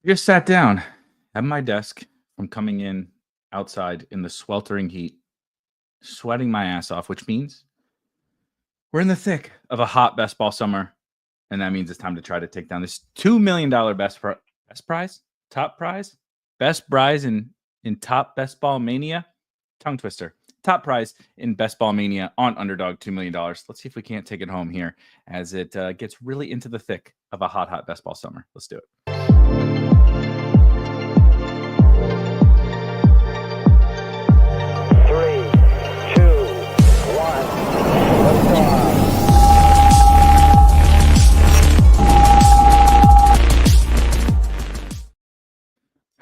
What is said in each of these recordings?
Just sat down at my desk from coming in outside in the sweltering heat, sweating my ass off, which means we're in the thick of a hot best ball summer. And that means it's time to try to take down this $2 million best prize, top prize, best prize in top best ball mania, tongue twister, top prize in best ball mania on underdog $2 million. Let's see if we can't take it home here as it gets really into the thick of a hot best ball summer. Let's do it.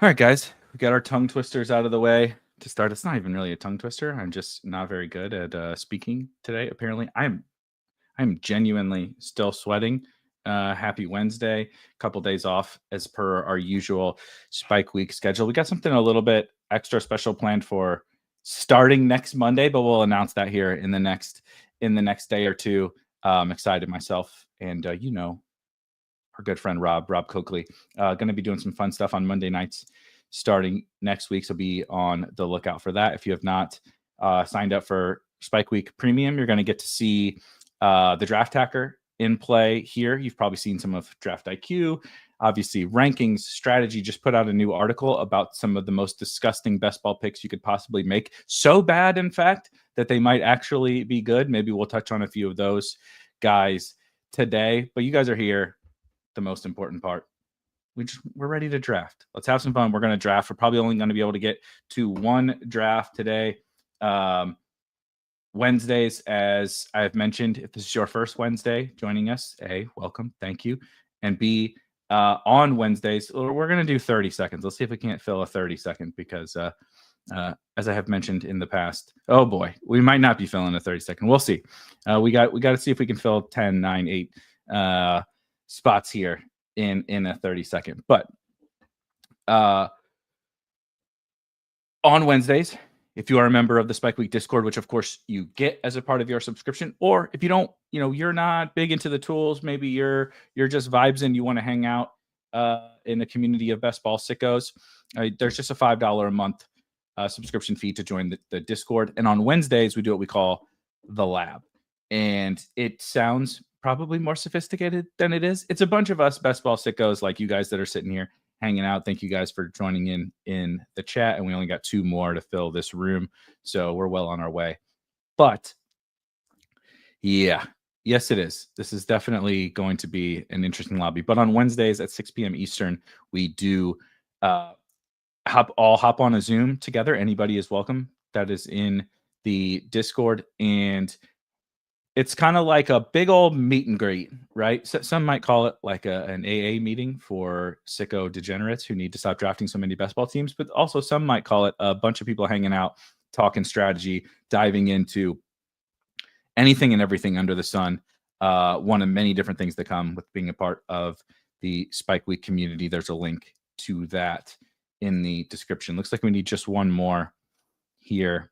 All right, guys, we got our tongue twisters out of the way to start. It's not even really a tongue twister. I'm just not very good at speaking today. Apparently, I'm genuinely still sweating. Happy Wednesday. Couple days off as per our usual Spike Week schedule. We got something a little bit extra special planned for starting next Monday, but we'll announce that here in the next day or two. I'm excited myself, and our good friend Rob Coakley, going to be doing some fun stuff on Monday nights starting next week. So be on the lookout for that. If you have not signed up for Spike Week Premium, you're going to get to see the Draft Hacker in play here. You've probably seen some of Draft IQ, obviously Rankings Strategy just put out a new article about some of the most disgusting best ball picks you could possibly make. So bad, in fact, that they might actually be good. Maybe we'll touch on a few of those guys today, but you guys are here. The most important part. We're ready to draft. Let's have some fun. We're going to draft. We're probably only going to be able to get to one draft today. Wednesdays, as I've mentioned, if this is your first Wednesday joining us, A, welcome, thank you. And B, on Wednesdays, we're going to do 30 seconds. Let's see if we can't fill a 30-second because as I have mentioned in the past, oh boy, we might not be filling a 30-second. We'll see. We got to see if we can fill 10, 9, 8 spots here in a 30-second. But on Wednesdays, if you are a member of the Spike Week Discord, which of course you get as a part of your subscription, or if you don't, you're not big into the tools, maybe you're just vibes and you want to hang out in a community of best ball sickos, there's just a $5 a month subscription fee to join the Discord. And on Wednesdays, we do what we call the lab. And it sounds probably more sophisticated than it is. It's a bunch of us best ball sickos like you guys that are sitting here hanging out. Thank you guys for joining in the chat. And we only got 2 more to fill this room. So we're well on our way. But yeah, yes, it is. This is definitely going to be an interesting lobby. But on Wednesdays at 6 p.m. Eastern, we do hop on a Zoom together. Anybody is welcome that is in the Discord. And it's kind of like a big old meet and greet, right? So some might call it like an AA meeting for sicko degenerates who need to stop drafting so many best ball teams. But also some might call it a bunch of people hanging out, talking strategy, diving into anything and everything under the sun. One of many different things that come with being a part of the Spike Week community. There's a link to that in the description. Looks like we need just one more here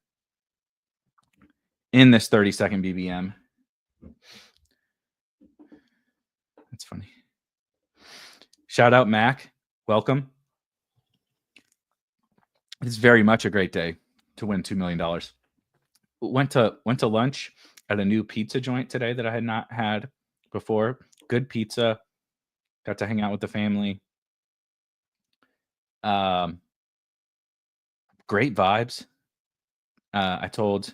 in this 30-second BBM. That's funny. Shout out Mac. Welcome. It's very much a great day to win $2 million. Went to lunch at a new pizza joint today that I had not had before. Good pizza. Got to hang out with the family. Great vibes. I told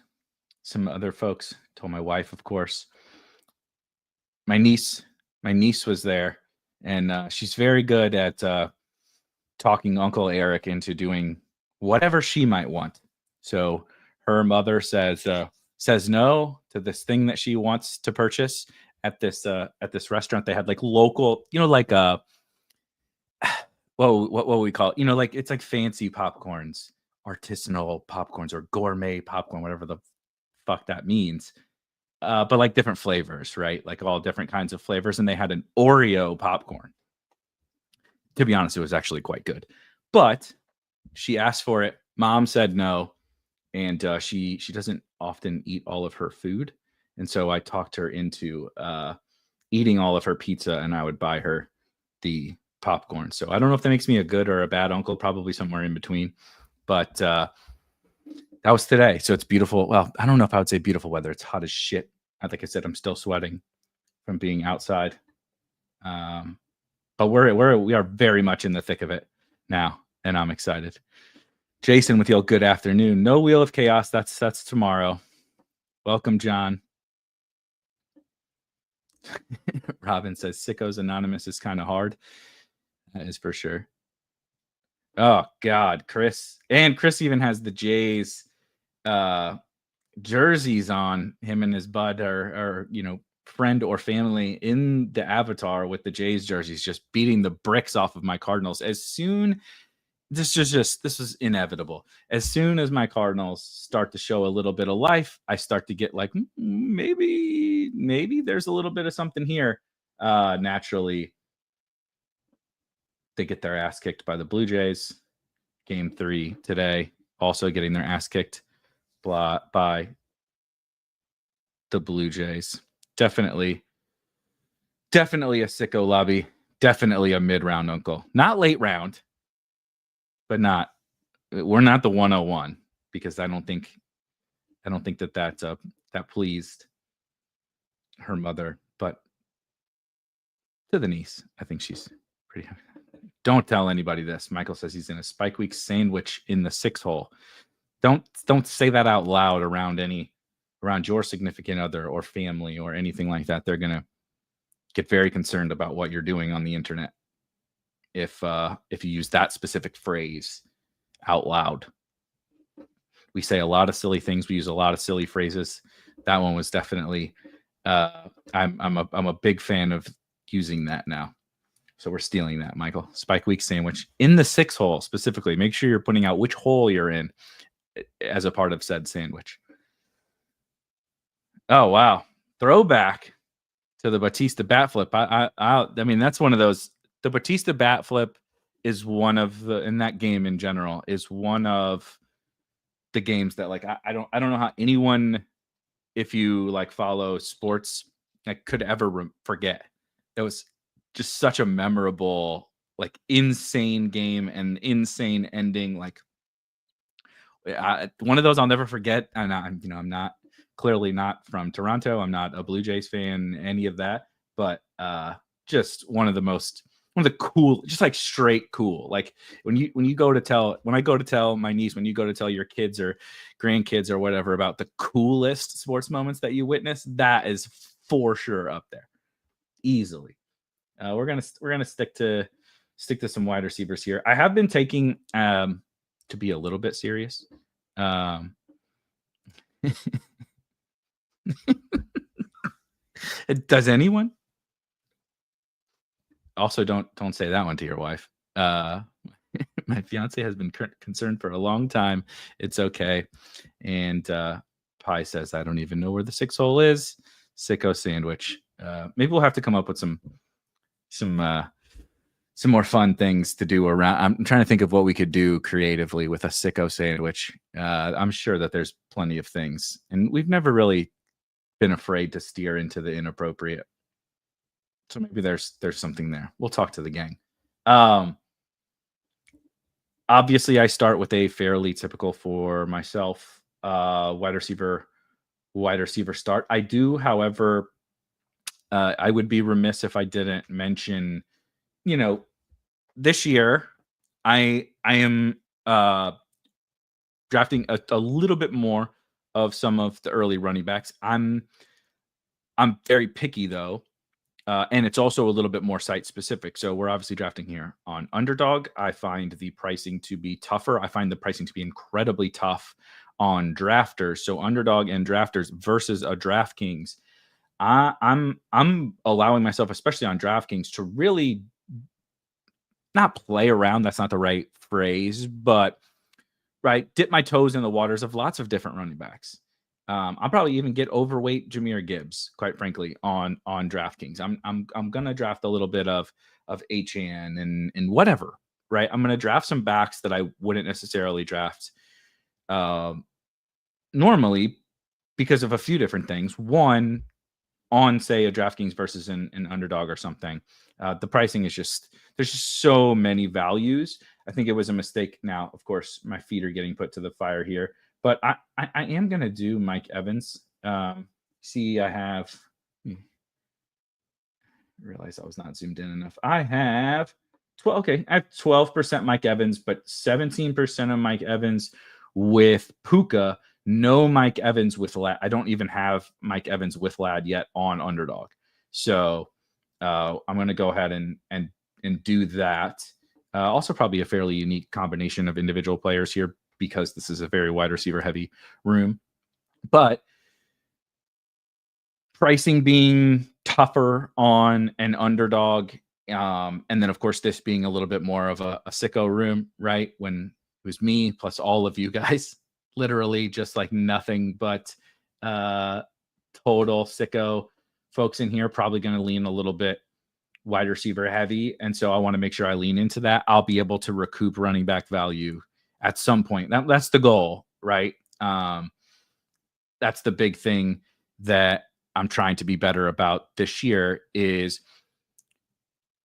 some other folks, told my wife, of course. My niece was there, and she's very good at talking Uncle Erik into doing whatever she might want. So her mother says no to this thing that she wants to purchase at this restaurant. They had like local, like what we call it, like it's like fancy popcorns, artisanal popcorns or gourmet popcorn, whatever the fuck that means. But like different flavors, right? Like all different kinds of flavors. And they had an Oreo popcorn. To be honest, it was actually quite good. But she asked for it. Mom said no. And she doesn't often eat all of her food. And so I talked her into eating all of her pizza, and I would buy her the popcorn. So I don't know if that makes me a good or a bad uncle, probably somewhere in between. But that was today. So it's beautiful. Well, I don't know if I would say beautiful weather. It's hot as shit. Like I said, I'm still sweating from being outside. But we are very much in the thick of it now, and I'm excited. Jason with you, good afternoon. No Wheel of Chaos. That's tomorrow. Welcome, John. Robin says Sickos Anonymous is kind of hard. That is for sure. Oh God, Chris even has the Jays jerseys on. Him and his bud are friend or family in the avatar with the Jays jerseys, just beating the bricks off of my Cardinals. This was inevitable. As soon as my Cardinals start to show a little bit of life, I start to get like, maybe there's a little bit of something here. Naturally, they get their ass kicked by the Blue Jays. Game 3 today, also getting their ass kicked by the Blue Jays. Definitely a sicko lobby. Definitely a mid-round uncle. Not late round, but we're not the 101 because I don't think that pleased her mother, but to the niece, I think she's pretty happy. Don't tell anybody this. Michael says he's in a Spike Week sandwich in the 6-hole. Don't say that out loud around your significant other or family or anything like that. They're gonna get very concerned about what you're doing on the internet if you use that specific phrase out loud. We say a lot of silly things. We use a lot of silly phrases. That one was definitely. I'm a big fan of using that now. So we're stealing that, Michael. Spike Week sandwich in the 6-hole specifically. Make sure you're putting out which hole you're in as a part of said sandwich. Oh wow, throwback to the Batista bat flip. I mean, that's one of those. The Batista bat flip is one of in that game in general is one of the games that like I don't know how anyone, if you like follow sports, like could ever forget. It was just such a memorable, like insane game and insane ending. Like one of those I'll never forget. And I'm not clearly not from Toronto. I'm not a Blue Jays fan, any of that, but just one of the cool, just like straight cool. Like when I go to tell my niece, when you go to tell your kids or grandkids or whatever about the coolest sports moments that you witness, that is for sure up there, easily. We're gonna stick to some wide receivers here. I have been taking to be a little bit serious. Does anyone? Also, don't say that one to your wife. My fiance has been concerned for a long time. It's okay. And Pi says, I don't even know where the 6-hole is. Sicko sandwich. Maybe we'll have to come up with some more fun things to do around. I'm trying to think of what we could do creatively with a sicko sandwich. I'm sure that there's plenty of things, and we've never really been afraid to steer into the inappropriate. So maybe there's something there. We'll talk to the gang. Obviously, I start with a fairly typical for myself wide receiver start. I do, however, I would be remiss if I didn't mention, this year I am drafting a little bit more of some of the early running backs. I'm very picky though. And it's also a little bit more site specific. So we're obviously drafting here on Underdog. I find the pricing to be tougher. I find the pricing to be incredibly tough on drafters. So Underdog and drafters versus a DraftKings. I'm allowing myself, especially on DraftKings, to really not play around. That's not the right phrase, but dip my toes in the waters of lots of different running backs. I'll probably even get overweight Jahmyr Gibbs, quite frankly, on DraftKings. I'm gonna draft a little bit of HN and whatever, right? I'm gonna draft some backs that I wouldn't necessarily draft normally because of a few different things. One, on say a DraftKings versus an underdog or something. The pricing is just, there's just so many values. I think it was a mistake. Now, of course, my feet are getting put to the fire here, but I am going to do Mike Evans. See, I have, realize I was not zoomed in enough. I have 12. Okay, I have 12% Mike Evans, but 17% of Mike Evans with Puka. No Mike Evans with Lad. I don't even have Mike Evans with Lad yet on underdog. So I'm going to go ahead and do that. Also, probably a fairly unique combination of individual players here because this is a very wide receiver heavy room. But pricing being tougher on an underdog, and then of course this being a little bit more of a sicko room, right? When it was me plus all of you guys, literally just like nothing but total sicko folks in here, probably going to lean a little bit wide receiver heavy, and so I want to make sure I lean into that. I'll be able to recoup running back value at some point. That's the goal, right? That's the big thing that I'm trying to be better about this year is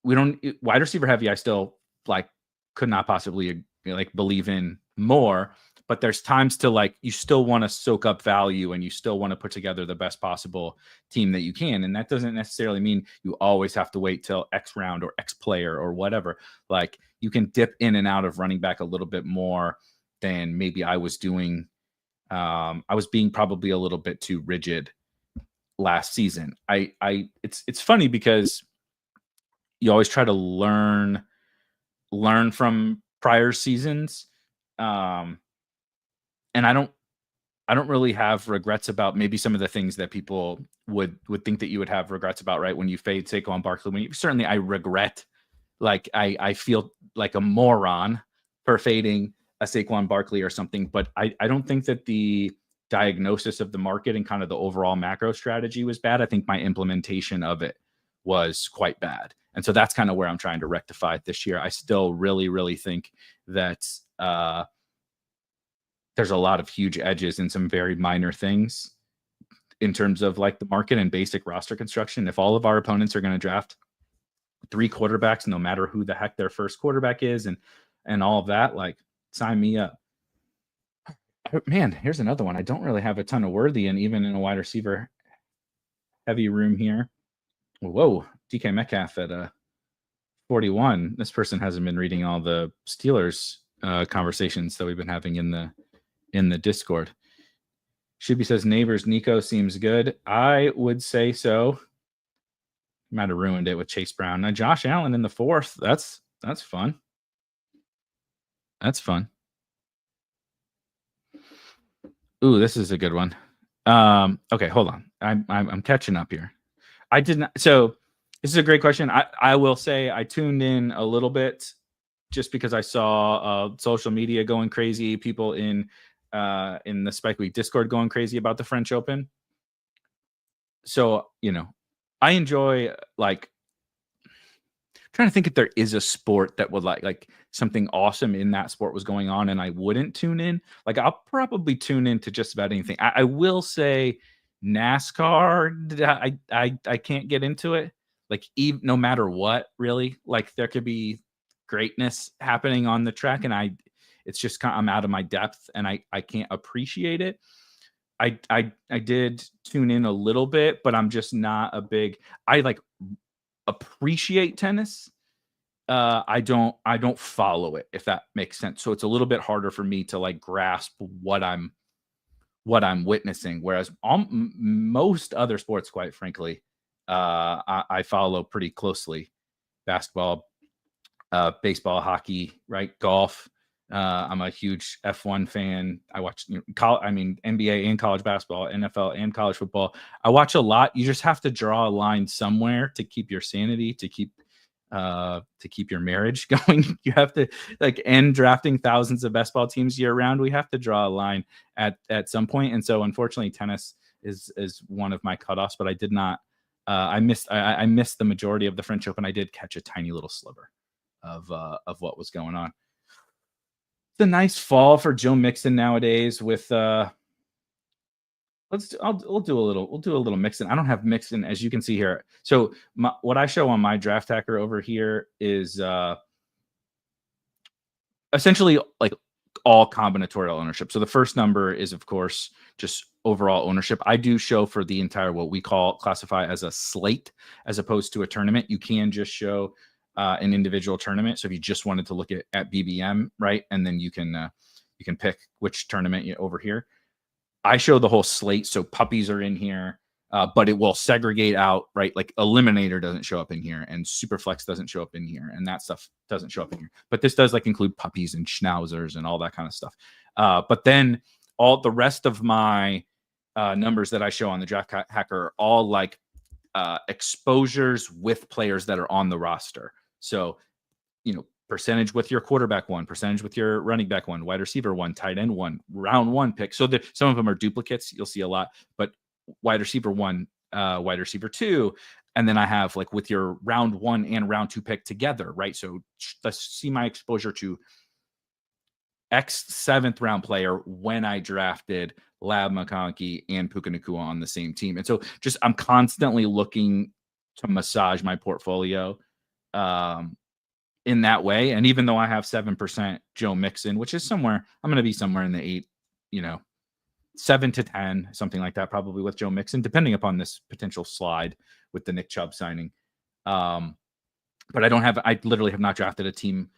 we don't wide receiver heavy. I still like could not possibly like believe in more, but there's times to like, you still want to soak up value and you still want to put together the best possible team that you can. And that doesn't necessarily mean you always have to wait till X round or X player or whatever. Like you can dip in and out of running back a little bit more than maybe I was doing. I was being probably a little bit too rigid last season. It's funny because you always try to learn from prior seasons. And I don't really have regrets about maybe some of the things that people would think that you would have regrets about, right? When you fade Saquon Barkley, certainly I regret, like I feel like a moron for fading a Saquon Barkley or something, but I don't think that the diagnosis of the market and kind of the overall macro strategy was bad. I think my implementation of it was quite bad. And so that's kind of where I'm trying to rectify it this year. I still really, really think that there's a lot of huge edges in some very minor things in terms of like the market and basic roster construction. If all of our opponents are going to draft 3 quarterbacks, no matter who the heck their first quarterback is, and all of that, like sign me up. Man, here's another one. I don't really have a ton of worthy, and even in a wide receiver heavy room here. Whoa, DK Metcalf at 41. This person hasn't been reading all the Steelers conversations that we've been having in the Discord. Shuby says Neighbors Nico seems good. I would say so. Might have ruined it with Chase Brown. Now Josh Allen in the 4th. That's fun. That's fun. Ooh, this is a good one. Okay, hold on. I'm catching up here. I did not. So this is a great question. I will say I tuned in a little bit just because I saw social media going crazy, people in the Spike Week Discord going crazy about the French Open. So, I enjoy like trying to think if there is a sport that would like something awesome in that sport was going on and I wouldn't tune in. Like I'll probably tune in to just about anything. I will say NASCAR, I can't get into it. Like even no matter what, really. Like there could be greatness happening on the track and it's just kind of, I'm out of my depth and I can't appreciate it. I did tune in a little bit, but I'm just not a big, I like appreciate tennis. I don't follow it, if that makes sense. So it's a little bit harder for me to like grasp what I'm witnessing. Whereas most other sports, quite frankly, I follow pretty closely. Basketball, baseball, hockey, right? Golf. I'm a huge F1 fan. I watch, NBA and college basketball, NFL and college football. I watch a lot. You just have to draw a line somewhere to keep your sanity, to keep your marriage going. You have to like end drafting thousands of best ball teams year round. We have to draw a line at some point. And so unfortunately tennis is one of my cutoffs, but I did not, I missed the majority of the French Open. I did catch a tiny little sliver of what was going on. It's a nice fall for Joe Mixon nowadays with We'll do a little mixing. I don't have mixing, as you can see here. So what I show on my draft hacker over here is essentially like all combinatorial ownership. So the first number is, of course, just overall ownership. I do show for the entire, what we classify as a slate, as opposed to a tournament. You can just show an individual tournament. So if you just wanted to look at BBM, right, and then you can pick which tournament over here. I show the whole slate, so puppies are in here, but it will segregate out, right? Like Eliminator doesn't show up in here, and Superflex doesn't show up in here, and that stuff doesn't show up in here. But this does like include puppies and schnauzers and all that kind of stuff. But then all the rest of my numbers that I show on the Draft Hacker are all like exposures with players that are on the roster. So, percentage with your quarterback one, percentage with your running back one, wide receiver one, tight end one, round one pick. So some of them are duplicates. You'll see a lot, but wide receiver one, wide receiver two. And then I have like with your round one and round two pick together, right? So let's see my exposure to X 7th round player when I drafted Lab McConkey and Puka Nacua on the same team. And so I'm constantly looking to massage my portfolio in that way. And even though I have 7% Joe Mixon, which is somewhere, I'm going to be somewhere in the 7 to 10, something like that, probably with Joe Mixon, depending upon this potential slide with the Nick Chubb signing. But I literally have not drafted a team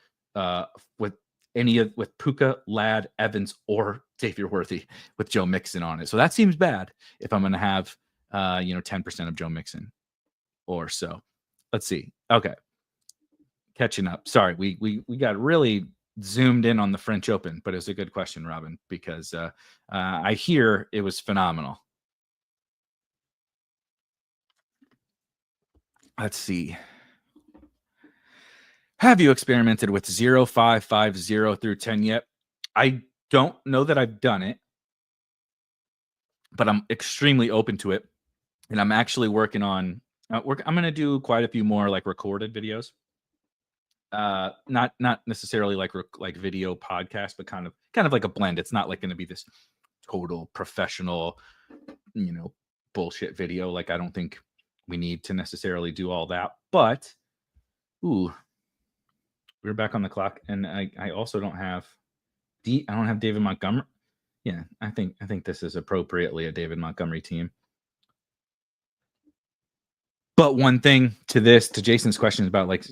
with Puka, Ladd, Evans, or Xavier Worthy with Joe Mixon on it. So that seems bad if I'm going to have 10% of Joe Mixon or so. Let's see. Okay. Catching up. Sorry, we got really zoomed in on the French Open, but it was a good question, Robin, because I hear it was phenomenal. Let's see. Have you experimented with 0550 through 10 yet? I don't know that I've done it, but I'm extremely open to it. And I'm actually working on I'm going to do quite a few more like recorded videos. Not necessarily like video podcast, but kind of like a blend. It's not like going to be this total professional, bullshit video. Like I don't think we need to necessarily do all that. But we're back on the clock, and I also don't have I don't have David Montgomery. Yeah, I think this is appropriately a David Montgomery team. But one thing to Jason's questions about like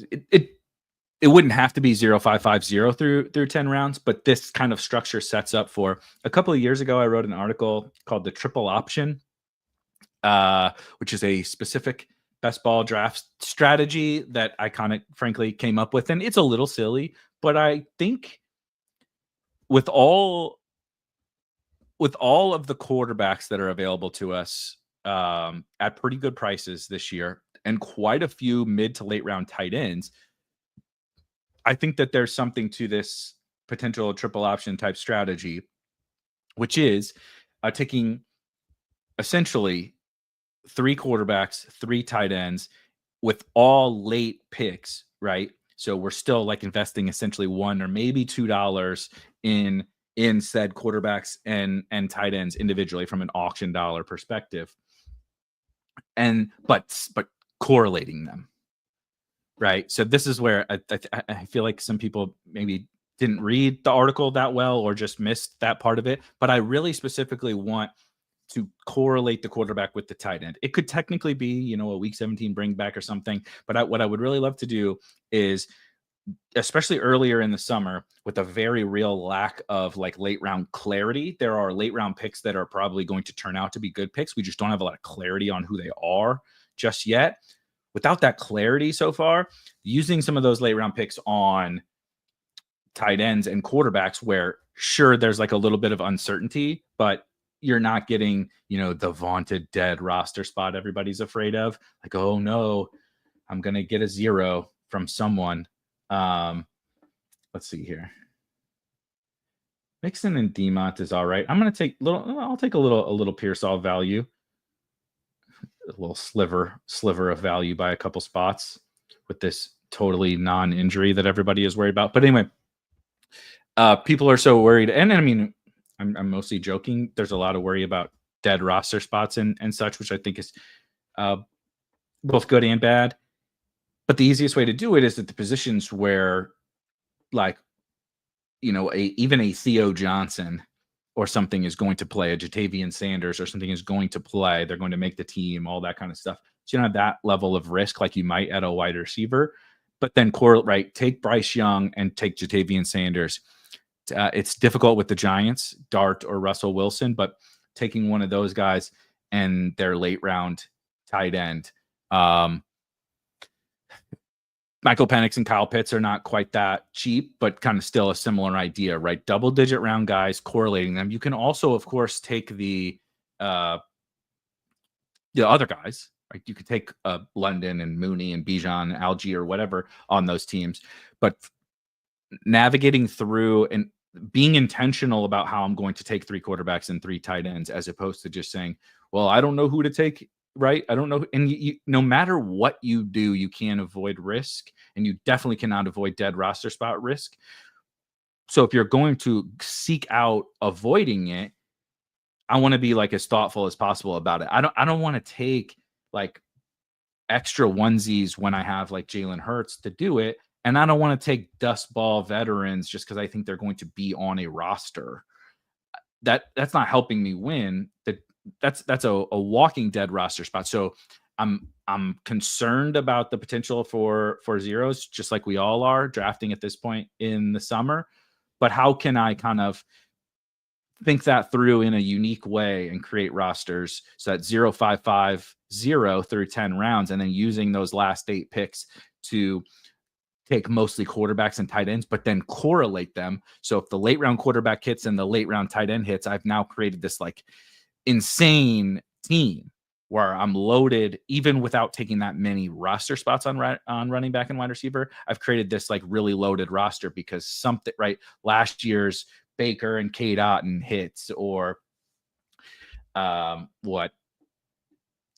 it wouldn't have to be 0550 through 10 rounds, but this kind of structure sets up for. A couple of years ago, I wrote an article called The Triple Option, which is a specific best ball draft strategy that I kind of frankly came up with. And it's a little silly, but I think with all of the quarterbacks that are available to us at pretty good prices this year, and quite a few mid to late round tight ends, I think that there's something to this potential triple option type strategy, which is taking essentially 3 quarterbacks, 3 tight ends with all late picks, right? So we're still like investing essentially $1 or maybe $2 in said quarterbacks and tight ends individually from an auction dollar perspective. But correlating them. Right. So this is where I feel like some people maybe didn't read the article that well or just missed that part of it. But I really specifically want to correlate the quarterback with the tight end. It could technically be, a week 17 bring back or something. But what I would really love to do is, especially earlier in the summer, with a very real lack of like late round clarity, there are late round picks that are probably going to turn out to be good picks. We just don't have a lot of clarity on who they are just yet. Without that clarity so far, using some of those late round picks on tight ends and quarterbacks where sure there's like a little bit of uncertainty, but you're not getting, the vaunted dead roster spot everybody's afraid of. Like, oh no, I'm going to get a 0 from someone. Let's see here. Mixon and Demont is all right. I'll take a little Pearsall value. A little sliver of value by a couple spots with this totally non-injury that everybody is worried about. But anyway, people are so worried. And I mean, I'm mostly joking. There's a lot of worry about dead roster spots and such, which I think is both good and bad. But the easiest way to do it is at the positions where, like, even a Theo Johnson or something is going to play, a Jatavian Sanders or something is going to play. They're going to make the team, all that kind of stuff. So you don't have that level of risk like you might at a wide receiver. But then take Bryce Young and take Jatavian Sanders. It's difficult with the Giants, Dart or Russell Wilson, but taking one of those guys and their late round tight end. Michael Penix and Kyle Pitts are not quite that cheap, but kind of still a similar idea, right? Double-digit round guys, correlating them. You can also, of course, take the other guys, right? You could take London and Mooney and Bijan, Algie, or whatever on those teams, but navigating through and being intentional about how I'm going to take 3 quarterbacks and 3 tight ends, as opposed to just saying, well, I don't know who to take. Right. I don't know. And no matter what you do, you can't avoid risk, and you definitely cannot avoid dead roster spot risk. So if you're going to seek out avoiding it, I want to be like as thoughtful as possible about it. I don't want to take like extra onesies when I have like Jalen Hurts to do it. And I don't want to take dust ball veterans just because I think they're going to be on a roster. That's not helping me win. That's a walking dead roster spot. So I'm concerned about the potential for zeros, just like we all are drafting at this point in the summer. But how can I kind of think that through in a unique way and create rosters so that 0, 5, 5, 0 through 10 rounds, and then using those last 8 picks to take mostly quarterbacks and tight ends, but then correlate them. So if the late round quarterback hits and the late round tight end hits, I've now created this like insane team where I'm loaded even without taking that many roster spots on running back and wide receiver. I've created this like really loaded roster because something, right? Last year's Baker and Kate Otten hits, or what?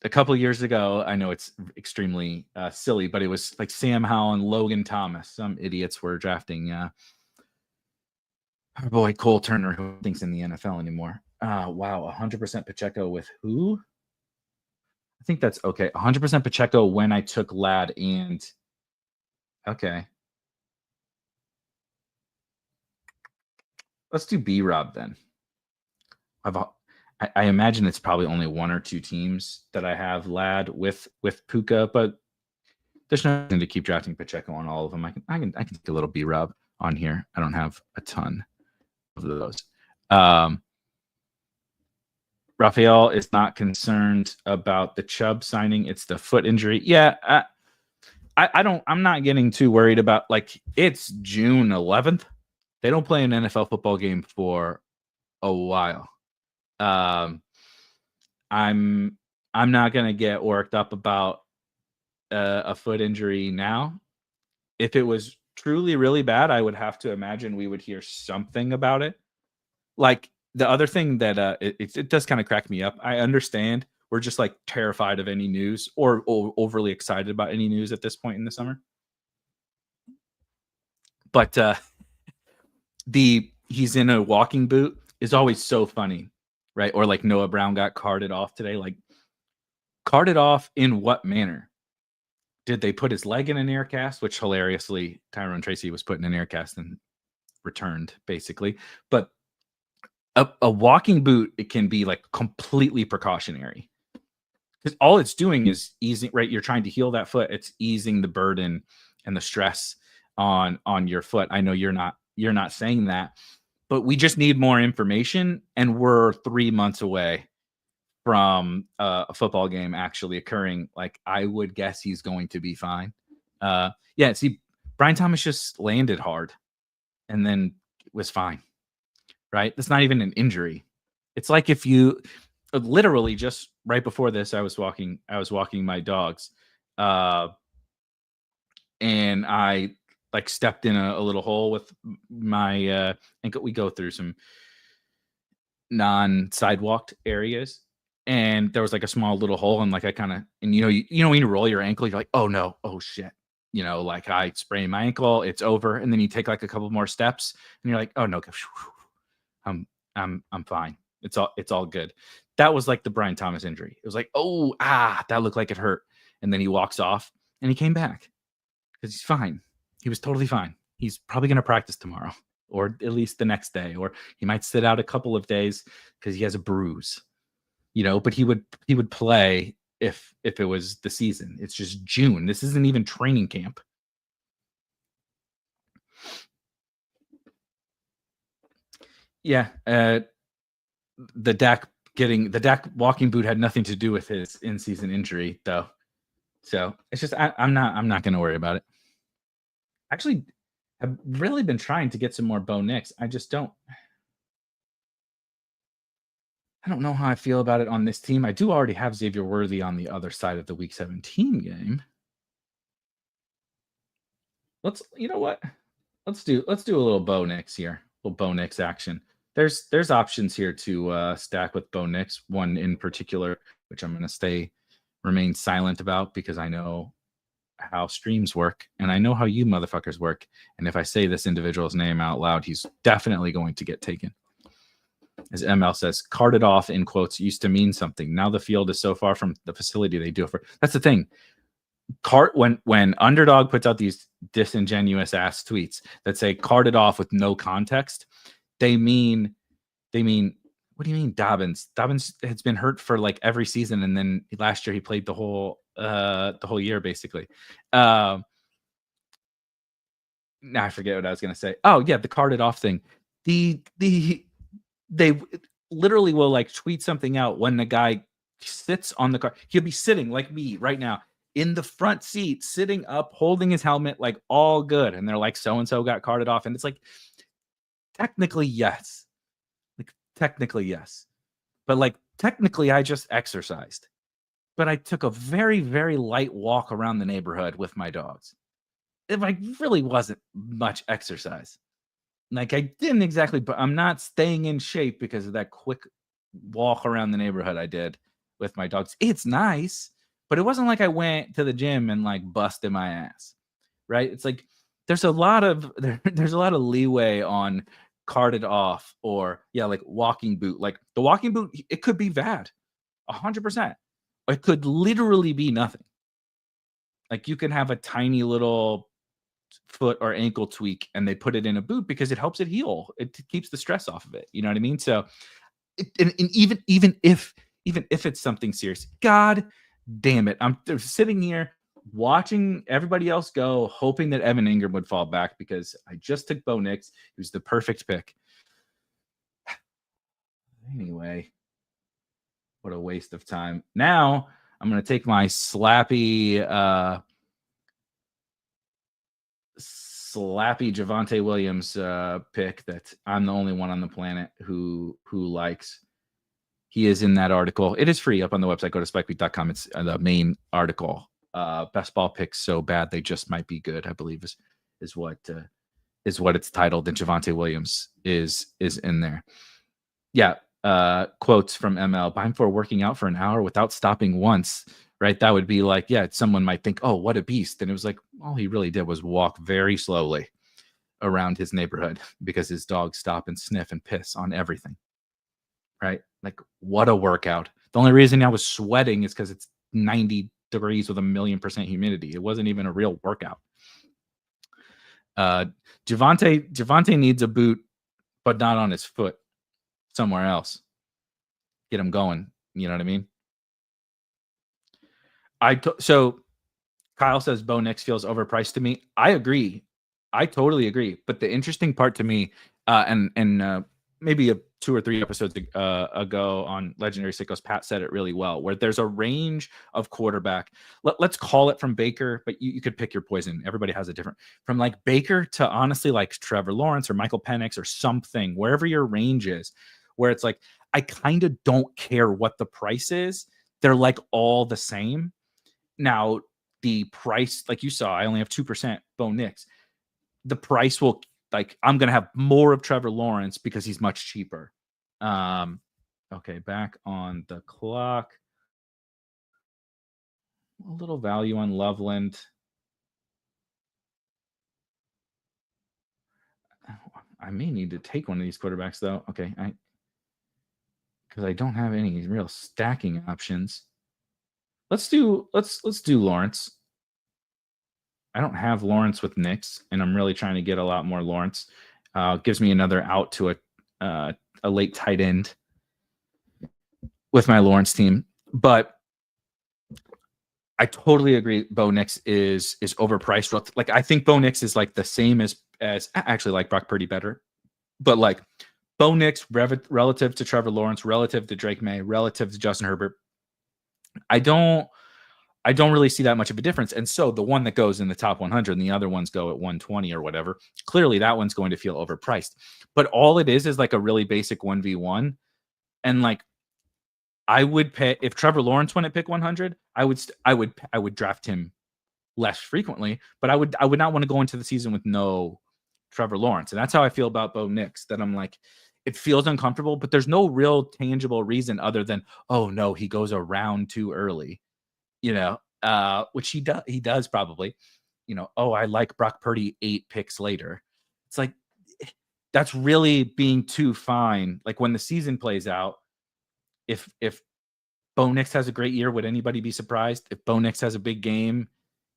A couple of years ago, I know it's extremely silly, but it was like Sam Howell and Logan Thomas. Some idiots were drafting our boy Cole Turner, who thinks in the NFL anymore. Wow, 100% Pacheco with who? I think that's okay. 100% Pacheco when I took Lad and okay. Let's do B-Rob then. I imagine it's probably only 1 or 2 teams that I have Lad with Puka, but there's no reason to keep drafting Pacheco on all of them. I can take a little B-Rob on here. I don't have a ton of those. Raphael is not concerned about the Chubb signing. It's the foot injury. Yeah, I'm not getting too worried about, like, it's June 11th. They don't play an NFL football game for a while. I'm not going to get worked up about a foot injury now. If it was truly really bad, I would have to imagine we would hear something about it. Like, the other thing that it does kind of crack me up. I understand we're just like terrified of any news or overly excited about any news at this point in the summer. But he's in a walking boot is always so funny, right? Or like Noah Brown got carted off today. Like, carted off in what manner? Did they put his leg in an air cast? Which hilariously, Tyrone Tracy was put in an air cast and returned, basically. But a walking boot, it can be like completely precautionary, because all it's doing is easing, right? You're trying to heal that foot. It's easing the burden and the stress on your foot. I know you're not saying that, but we just need more information, and we're 3 months away from a football game actually occurring. Like, I would guess he's going to be fine. Yeah, see, Brian Thomas just landed hard and then was fine, right? That's not even an injury. It's like if you literally just right before this, I was walking my dogs, and I like stepped in a little hole with my ankle. We go through some non-sidewalked areas, and there was like a small little hole, and like I kind of, and when you roll your ankle, you're like, oh no, oh shit, like I sprained my ankle, it's over. And then you take like a couple more steps and you're like, oh no, I'm fine. It's all good. That was like the Brian Thomas injury. It was like, oh, that looked like it hurt. And then he walks off and he came back because he's fine. He was totally fine. He's probably going to practice tomorrow or at least the next day, or he might sit out a couple of days because he has a bruise, but he would play if it was the season. It's just June. This isn't even training camp. Yeah, the Dak walking boot had nothing to do with his in-season injury, though. So it's just I'm not going to worry about it. Actually, I've really been trying to get some more Bo Nix. I just don't. I don't know how I feel about it on this team. I do already have Xavier Worthy on the other side of the Week 17 game. You know what? Let's do a little Bo Nix here. A little Bo Nix action. There's options here to stack with Bo Nix. One in particular, which I'm going to remain silent about because I know how streams work and I know how you motherfuckers work. And if I say this individual's name out loud, he's definitely going to get taken. As ML says, carted off in quotes used to mean something. Now the field is so far from the facility they do it for. That's the thing. When Underdog puts out these disingenuous ass tweets that say carted off with no context, they mean what do you mean Dobbins? Dobbins has been hurt for like every season, and then last year he played the whole year basically. Now I forget what I was gonna say. Oh yeah, the carted off thing. They literally will like tweet something out when the guy sits on the car. He'll be sitting like me right now in the front seat, sitting up, holding his helmet, like all good. And they're like, so-and-so got carted off. And it's like, technically, yes. Like, technically, yes. But like, technically, I just exercised. But I took a very, very light walk around the neighborhood with my dogs. It like really wasn't much exercise. Like I didn't exactly, but I'm not staying in shape because of that quick walk around the neighborhood I did with my dogs. It's nice, but it wasn't like I went to the gym and like busted my ass. Right? It's like there's a lot of leeway on carted off or like walking boot. Like the walking boot, it could be bad, 100%. It could literally be nothing. Like you can have a tiny little foot or ankle tweak and they put it in a boot because it helps it heal. It keeps the stress off of it. You know what I mean? So and even if it's something serious, God damn it. I'm sitting here watching everybody else go, hoping that Evan Ingram would fall back because I just took Bo Nix. He was the perfect pick. Anyway, what a waste of time. Now I'm going to take my slappy Javonte Williams pick that I'm the only one on the planet who likes. He is in that article. It is free up on the website. Go to spikeweek.com. It's the main article. Best ball picks so bad they just might be good, I believe is what it's titled. And Javonte Williams is in there. Yeah. Quotes from ML. Beimfohr working out for an hour without stopping once. Right. That would be like, someone might think, oh, what a beast. And it was like, all he really did was walk very slowly around his neighborhood because his dogs stop and sniff and piss on everything. Right. Like, what a workout. The only reason I was sweating is because it's 90 degrees with 1,000,000% humidity. It wasn't even a real workout. Javonte needs a boot, but not on his foot. Somewhere else. Get him going. You know what I mean? So Kyle says Bo Nix feels overpriced to me. I agree. I totally agree. But the interesting part to me, and maybe 2 or 3 episodes ago on Legendary Sickos, Pat said it really well, where there's a range of quarterback. Let's call it from Baker, but you could pick your poison. Everybody has a different, from like Baker to honestly like Trevor Lawrence or Michael Penix or something, wherever your range is, where it's like, I kind of don't care what the price is. They're like all the same. Now, the price, like you saw, I only have 2% Bo Nix. The price will, like, I'm going to have more of Trevor Lawrence because he's much cheaper. Okay, back on the clock. A little value on Loveland. I may need to take one of these quarterbacks, though. Okay, because I don't have any real stacking options. Let's do Lawrence. I don't have Lawrence with Knicks, and I'm really trying to get a lot more Lawrence. Gives me another out to a late tight end with my Lawrence team. But I totally agree. Bo Nix is overpriced. Like, I think Bo Nix is like the same as I actually like Brock Purdy better, but like Bo Nix relative to Trevor Lawrence, relative to Drake May, relative to Justin Herbert, I don't really see that much of a difference. And so the one that goes in the top 100 and the other ones go at 120 or whatever, clearly that one's going to feel overpriced. But all it is like a really basic 1v1. And like, I would pay if Trevor Lawrence went at pick 100, I would draft him less frequently, but I would not want to go into the season with no Trevor Lawrence. And that's how I feel about Bo Nix, that I'm like, it feels uncomfortable, but there's no real tangible reason other than, oh no, he goes around too early, which he does probably, oh, I like Brock Purdy 8 picks later. It's like, that's really being too fine. Like, when the season plays out, if Bo Nix has a great year, would anybody be surprised? If Bo Nix has a big game,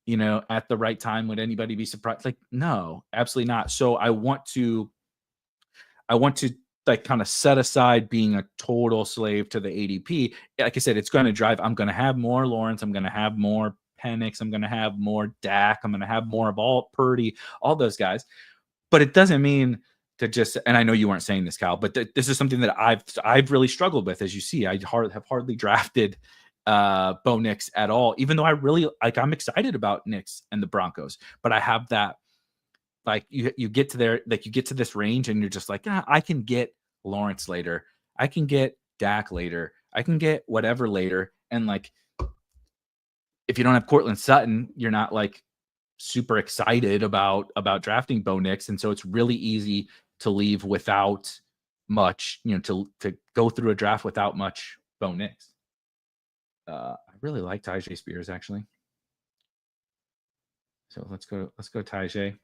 at the right time, would anybody be surprised? Like, no, absolutely not. So I want to like kind of set aside being a total slave to the ADP. Like I said, it's going to drive. I'm going to have more Lawrence. I'm going to have more Penix. I'm going to have more Dak. I'm going to have more of all Purdy, all those guys. But it doesn't mean to just, and I know you weren't saying this, Kyle, but this is something that I've really struggled with. As you see, I have hardly drafted Bo Nix at all, even though I'm excited about Nix and the Broncos, but I have that, like, you get to there, like, you get to this range and you're just like, I can get Lawrence later. I can get Dak later. I can get whatever later. And like, if you don't have Cortland Sutton, you're not like super excited about drafting Bo Nix. And so it's really easy to leave without much, to go through a draft without much Bo Nix. I really like Tyjae Spears, actually. So let's go Tyjae.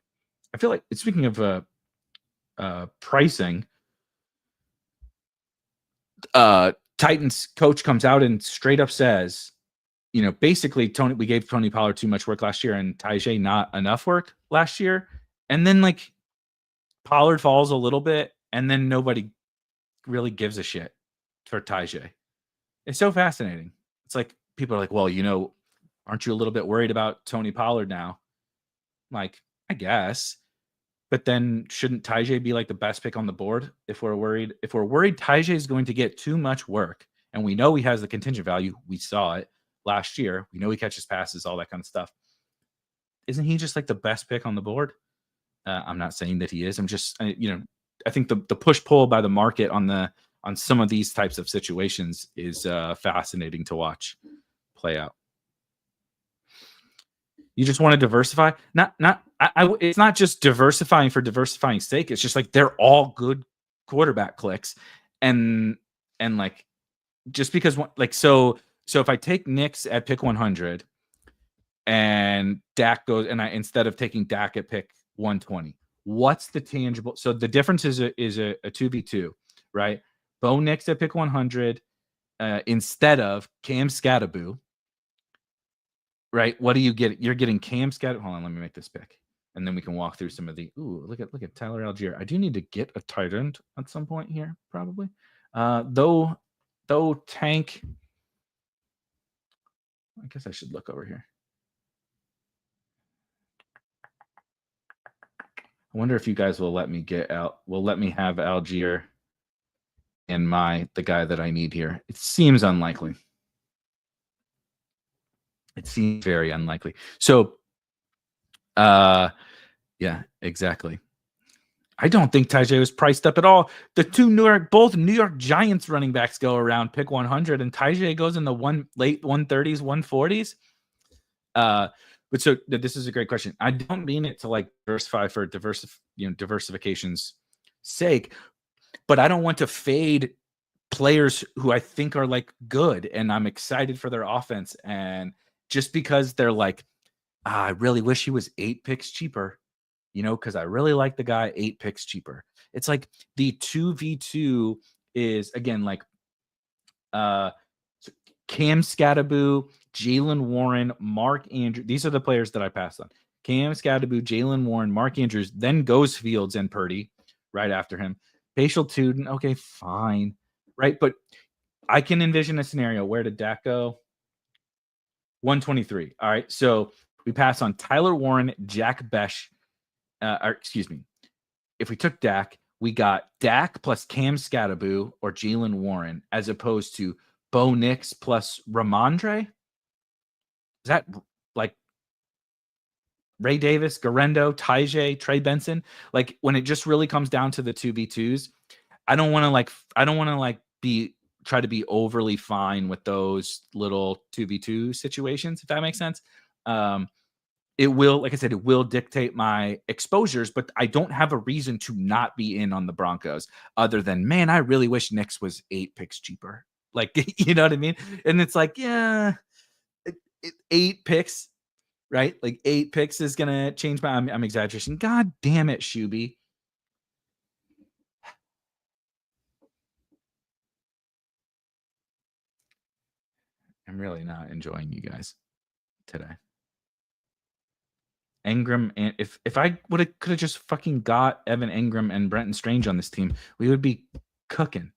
I feel like, speaking of pricing, Titans coach comes out and straight up says, basically, we gave Tony Pollard too much work last year and Tyjae not enough work last year. And then like Pollard falls a little bit and then nobody really gives a shit for Tyjae. It's so fascinating. It's like, people are like, well, aren't you a little bit worried about Tony Pollard now? Like, I guess. But then shouldn't Tyjae be like the best pick on the board if we're worried? If we're worried Tyjae is going to get too much work, and we know he has the contingent value, we saw it last year. We know he catches passes, all that kind of stuff. Isn't he just like the best pick on the board? I'm not saying that he is. I'm just, I think the push-pull by the market on some of these types of situations is fascinating to watch play out. You just want to diversify. It's not just diversifying for diversifying's sake. It's just like, they're all good quarterback clicks, and like, just because so if I take Knicks at pick 100 and Dak goes, and instead of taking Dak at pick 120, what's the tangible? So the difference is a 2v2, right? Bo Nix at pick 100 instead of Cam Skattebo. Right? What do you get? You're getting Cam Skattebo. Hold on, let me make this pick, and then we can walk through some of the. Ooh, look at Tyler Algier. I do need to get a tight end at some point here, probably. Though Tank. I guess I should look over here. I wonder if you guys will let me have Algier in the guy that I need here. It seems unlikely. It seems very unlikely. So, yeah, exactly. I don't think Tyjae was priced up at all. The both New York Giants running backs go around pick 100, and Tyjae goes in the late 130s, 140s. But so this is a great question. I don't mean it to like diversify for diversification's sake, but I don't want to fade players who I think are like good, and I'm excited for their offense. And just because they're like, I really wish he was 8 picks cheaper, because I really like the guy 8 picks cheaper. It's like the 2v2 is, again, like, So Cam Scattaboo, Jalen Warren, Mark Andrews. These are the players that I passed on. Cam Scattaboo, Jalen Warren, Mark Andrews, then goes Fields and Purdy right after him. Facial Tuden, okay, fine. Right, but I can envision a scenario. Where did Dak go? 123. All right, so we pass on Tyler Warren, Jack Besh, or excuse me. If we took Dak, we got Dak plus Cam Scattaboo or Jalen Warren, as opposed to Bo Nix plus Ramondre. Is that like Ray Davis, Garendo, Tajay, Trey Benson? Like when it just really comes down to the 2v2s, I don't want to try to be overly fine with those little 2v2 situations, if that makes sense. It will, like I said, it will dictate my exposures, but I don't have a reason to not be in on the Broncos other than, man, I really wish Knicks was 8 picks cheaper. Like, you know what I mean? And it's like, yeah, 8 picks, right? Like 8 picks is going to change my, I'm exaggerating. God damn it, Shuby. I'm really not enjoying you guys today. Engram, and if I could have just fucking got Evan Engram and Brenton Strange on this team, we would be cooking.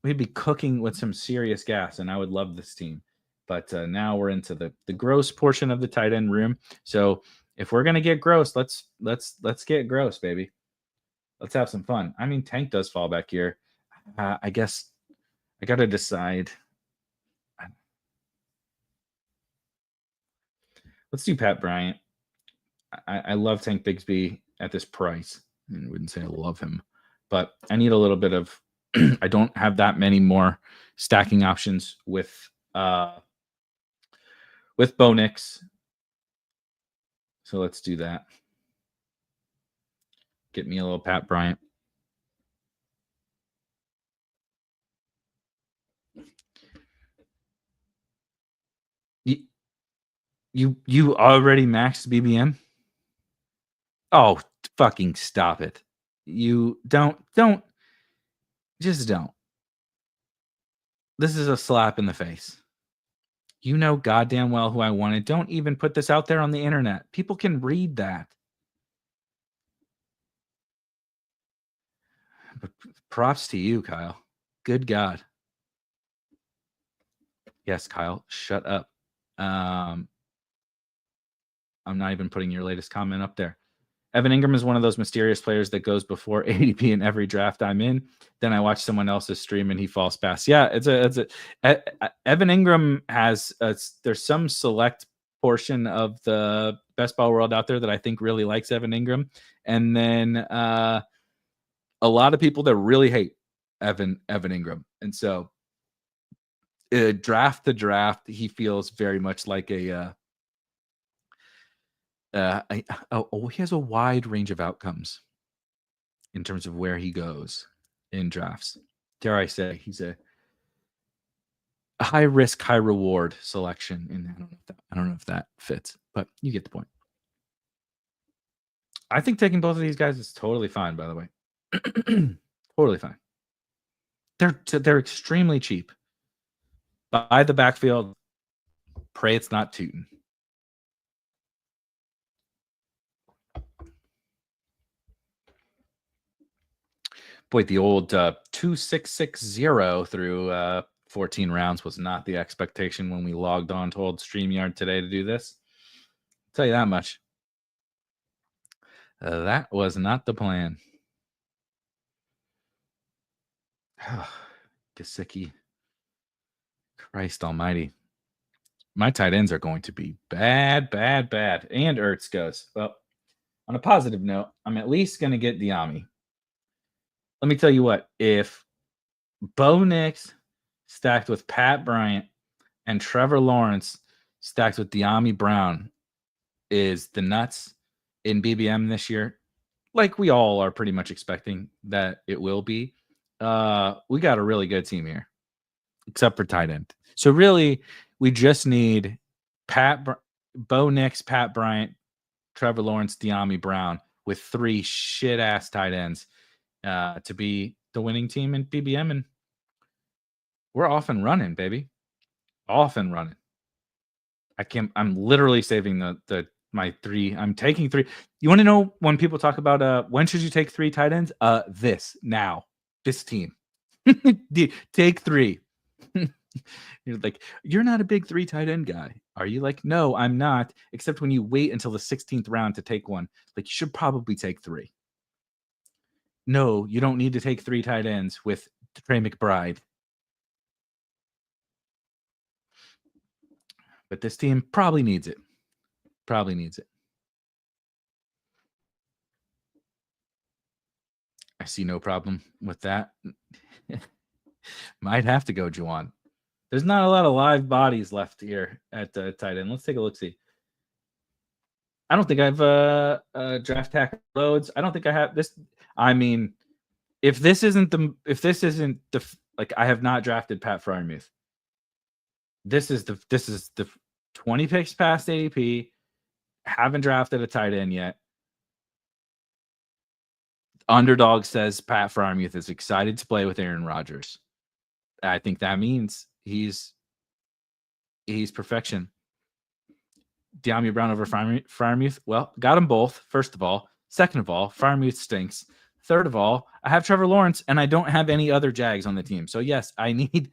We'd be cooking with some serious gas, and I would love this team. But now we're into the gross portion of the tight end room. So if we're gonna get gross, let's get gross, baby. Let's have some fun. I mean, Tank does fall back here. I guess I gotta decide. Let's do Pat Bryant. I love Tank Bigsby at this price. I wouldn't say I love him, but I need a little bit of. I don't have that many more stacking options with Bo Nix. So let's do that. Get me a little Pat Bryant. You already maxed BBM? Oh, fucking stop it. You don't just don't. This is a slap in the face. You know goddamn well who I wanted. Don't even put this out there on the internet. People can read that. But props to you, Kyle. Good God. Yes, Kyle, shut up. I'm not even putting your latest comment up there. Evan Engram is one of those mysterious players that goes before ADP in every draft I'm in. Then I watch someone else's stream and he falls past. Yeah, Evan Engram has there's some select portion of the best ball world out there that I think really likes Evan Engram, and then a lot of people that really hate Evan Engram, and so draft to draft, he feels very much like he has a wide range of outcomes in terms of where he goes in drafts. Dare I say, he's a high risk, high reward selection. And I don't know if that fits, but you get the point. I think taking both of these guys is totally fine, by the way. Totally fine. They're extremely cheap. Buy the backfield. Pray it's not Tootin. Boy, the old 2660 through 14 rounds was not the expectation when we logged on to old StreamYard today to do this. I'll tell you that much. That was not the plan. Gesicki. Christ almighty. My tight ends are going to be bad. And Ertz goes. Well, on a positive note, I'm at least going to get Diami. Let me tell you what. If Bo Nix stacked with Pat Bryant and Trevor Lawrence stacked with Diami Brown is the nuts in BBM this year, like we all are pretty much expecting that it will be, we got a really good team here, except for tight end. So really, we just need Bo Nix, Pat Bryant, Trevor Lawrence, Diami Brown with 3 shit-ass tight ends to be the winning team in BBM, and We're off and running, baby. Off and running. I'm literally saving my 3. I'm taking 3. You wanna know when people talk about, when should you take 3 tight ends? This team. Take 3. You're like, "You're not a big 3 tight end guy." Are you? Like, "No, I'm not," except when you wait until the 16th round to take one. Like, you should probably take 3. No, you don't need to take 3 tight ends with Trey McBride. But this team probably needs it. Probably needs it. I see no problem with that. Might have to go Juwan. There's not a lot of live bodies left here at tight end. Let's take a look-see. I don't think I've draft hack loads. I don't think I have this. I mean, if this isn't the like, I have not drafted Pat Freiermuth. This is the 20 picks past ADP. Haven't drafted a tight end yet. Underdog says Pat Freiermuth is excited to play with Aaron Rodgers. I think that means he's perfection. De'Ami Brown over Freiermuth. Well, got them both. First of all. Second of all, Freiermuth stinks. Third of all, I have Trevor Lawrence and I don't have any other Jags on the team. So yes, I need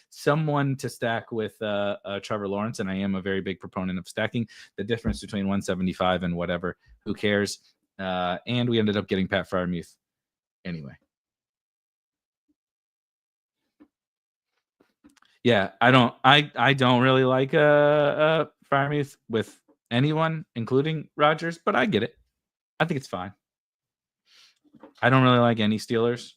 someone to stack with Trevor Lawrence, and I am a very big proponent of stacking. The difference between 175 and whatever, who cares? And we ended up getting Pat Freiermuth anyway. Yeah, I don't really like Freiermuth with anyone, including Rodgers, but I get it. I think it's fine. I don't really like any Steelers.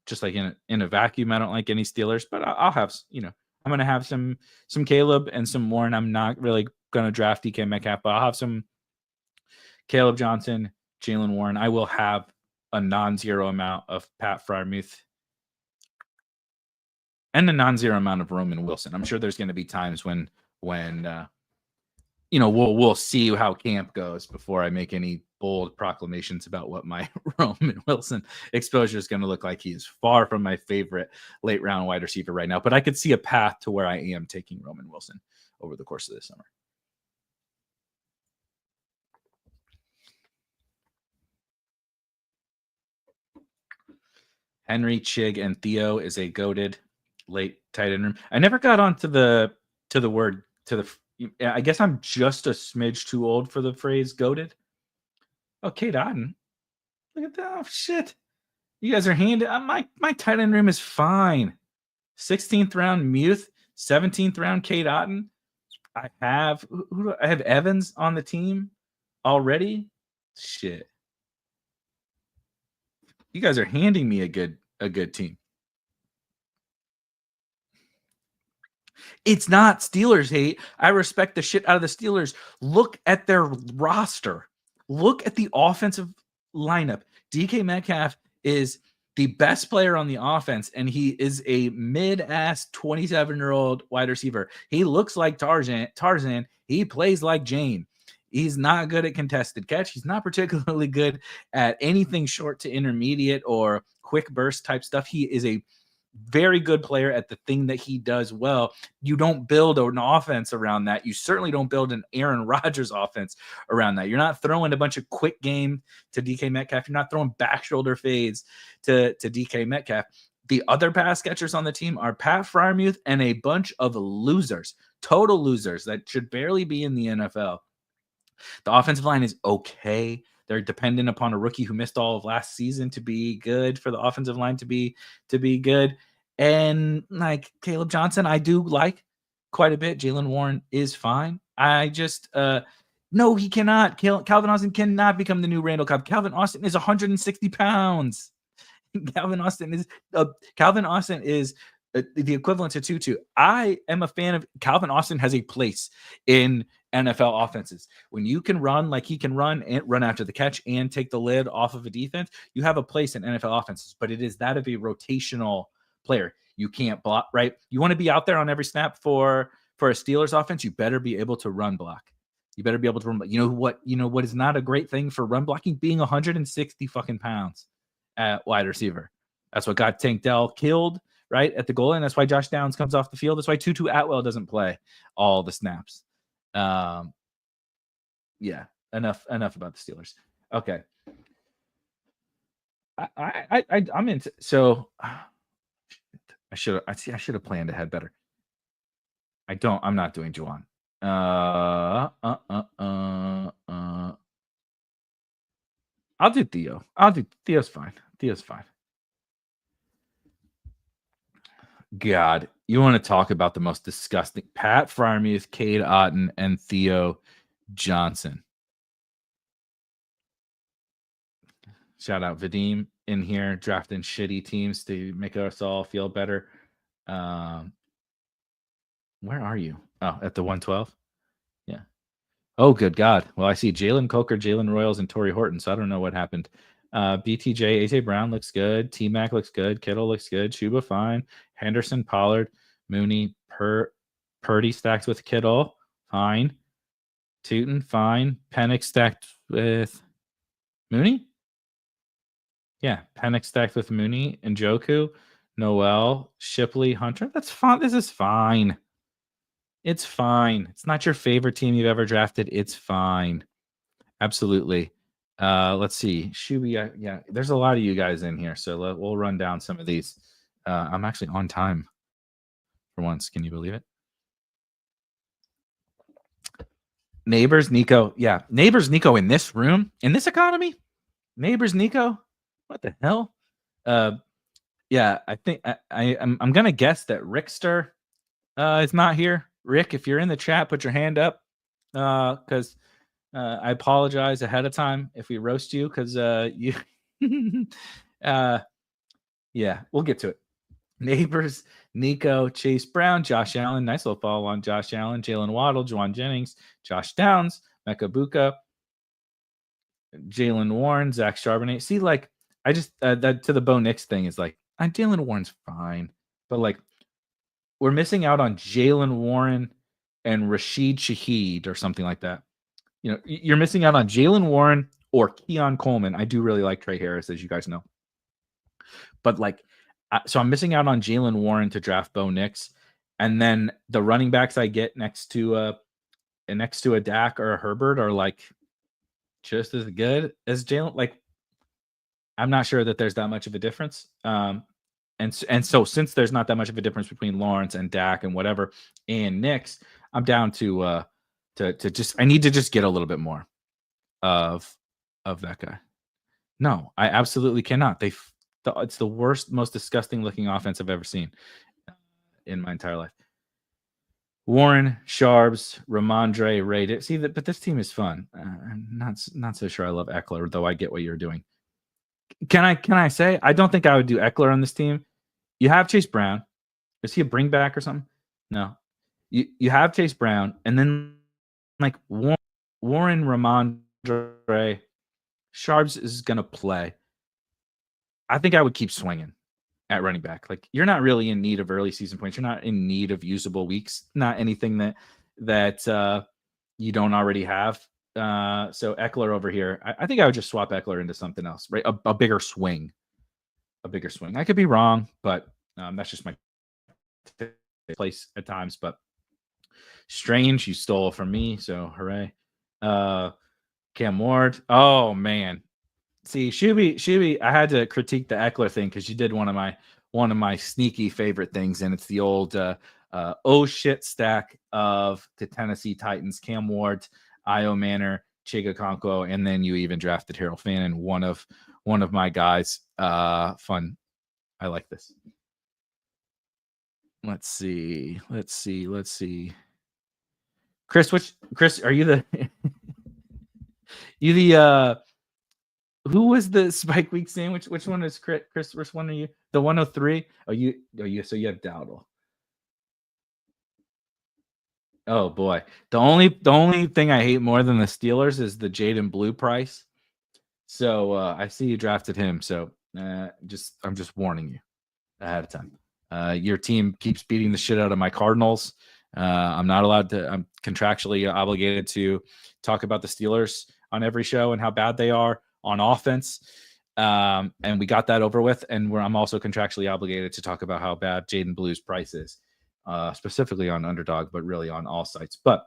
Just like in a vacuum, I don't like any Steelers, but I'll have, I'm gonna have some Caleb and some Warren. I'm not really gonna draft DK Metcalf, but I'll have some Caleb Johnson, Jalen Warren. I will have a non-zero amount of Pat Freiermuth and a non-zero amount of Roman Wilson. I'm sure there's going to be times when we'll see how camp goes before I make any bold proclamations about what my Roman Wilson exposure is going to look like. He's far from my favorite late round wide receiver right now, but I could see a path to where I am taking Roman Wilson over the course of this summer. Henry, Chig, and Theo is a goated late tight end room. I never got onto the word. I guess I'm just a smidge too old for the phrase goated. Oh, Kate Otten. Look at that. Oh, shit. You guys are handed. My tight end room is fine. 16th round Muth, 17th round Kate Otten. I have Evans on the team already. Shit. You guys are handing me a good team. It's not Steelers hate. I respect the shit out of the Steelers. Look at their roster. Look at the offensive lineup. DK Metcalf is the best player on the offense, and he is a mid-ass 27-year-old wide receiver. He looks like Tarzan. He plays like Jane. He's not good at contested catch. He's not particularly good at anything short to intermediate or quick burst type stuff. He is a very good player at the thing that he does well. You don't build an offense around that. You certainly don't build an Aaron Rodgers offense around that. You're not throwing a bunch of quick game to DK Metcalf. You're not throwing back shoulder fades to DK Metcalf. The other pass catchers on the team are Pat Freiermuth and a bunch of losers, total losers that should barely be in the NFL. The offensive line is okay. They're dependent upon a rookie who missed all of last season to be good for the offensive line to be good. And like Caleb Johnson, I do like quite a bit. Jalen Warren is fine. I just no, he cannot. Calvin Austin cannot become the new Randall Cobb. Calvin Austin is 160 pounds. Calvin Austin is the equivalent to Tutu. I am a fan of Calvin Austin. Has a place in NFL offenses. When you can run like he can run and run after the catch and take the lid off of a defense, you have a place in NFL offenses, but it is that of a rotational player. You can't block, right? You want to be out there on every snap for a Steelers offense, you better be able to run block. You better be able to run. You know what is not a great thing for run blocking? Being 160 fucking pounds at wide receiver. That's what got Tank Dell killed, right, at the goal line. That's why Josh Downs comes off the field. That's why Tutu Atwell doesn't play all the snaps. Yeah, enough about the Steelers. Okay. I'm into, so I should have planned ahead better. I'm not doing Juwan. I'll do Theo. Theo's fine. God, you want to talk about the most disgusting? Pat Freiermuth, Cade Otton, and Theo Johnson. Shout out Vadim in here, drafting shitty teams to make us all feel better. Where are you? Oh, at the 112? Yeah. Oh, good God. Well, I see Jalen Coker, Jalen Royals, and Torrey Horton, so I don't know what happened. BTJ, AJ Brown looks good. T-Mac looks good. Kittle looks good. Chuba fine. Henderson, Pollard, Mooney, Purdy stacked with Kittle. Fine. Tootin, fine. Penix stacked with Mooney? Yeah, Penix stacked with Mooney and Njoku, Noel, Shipley, Hunter. That's fine. This is fine. It's fine. It's not your favorite team you've ever drafted. It's fine. Absolutely. Let's see. Shuby, yeah, there's a lot of you guys in here, so we'll run down some of these. I'm actually on time for once. Can you believe it? Neighbors Nico. Yeah, Neighbors Nico in this room, in this economy. Neighbors Nico. What the hell? Yeah, I think I'm gonna guess that Rickster is not here. Rick, if you're in the chat, put your hand up. Because I apologize ahead of time if we roast you, because you yeah, we'll get to it. Neighbors, Nico, Chase Brown, Josh Allen, nice little follow on Josh Allen, Jalen Waddle, Juwan Jennings, Josh Downs, Mecca Buka, Jalen Warren, Zach Charbonnet. See, like, I just that to the Bo Nix thing is like, Jalen Warren's fine, but like, we're missing out on Jalen Warren and Rashid Shaheed or something like that. You know, you're missing out on Jalen Warren or Keon Coleman. I do really like Trey Harris, as you guys know. But like, so I'm missing out on Jalen Warren to draft Bo Nix. And then the running backs I get next to a Dak or a Herbert are like just as good as Jalen. Like, I'm not sure that there's that much of a difference. And so since there's not that much of a difference between Lawrence and Dak and whatever and Nix, I'm down to just, I need to just get a little bit more of that guy. No, I absolutely cannot. It's the worst, most disgusting looking offense I've ever seen in my entire life. Warren, Sharbs, Ramondre, Ray. See that, but this team is fun. I'm not so sure I love Eckler, though I get what you're doing. Can I say I don't think I would do Eckler on this team? You have Chase Brown. Is he a bring back or something? No. You have Chase Brown, and then like Warren, Ramondre, Sharbs is gonna play. I think I would keep swinging at running back. Like, you're not really in need of early season points. You're not in need of usable weeks. Not anything that you don't already have. So Eckler over here, I think I would just swap Eckler into something else, right? A bigger swing. I could be wrong, but that's just my place at times. But Strange, you stole from me, so hooray. Cam Ward. Oh man. See, Shuby, I had to critique the Eckler thing because you did one of my sneaky favorite things, and it's the old oh shit stack of the Tennessee Titans, Cam Ward, Io Manor, Chiga Conco, and then you even drafted Harold Fannin, one of my guys. Fun. I like this. Let's see. Chris, are you the who was the Spike Week sandwich? Which one is Chris? Which one are you? The 103? So you have Dowdle. Oh boy. The only thing I hate more than the Steelers is the Jaden Blue price. So I see you drafted him. So I'm just warning you ahead of time. Your team keeps beating the shit out of my Cardinals. I'm contractually obligated to talk about the Steelers on every show and how bad they are on offense. And we got that over with. And I'm also contractually obligated to talk about how bad Jaden Blue's price is, specifically on Underdog, but really on all sites. But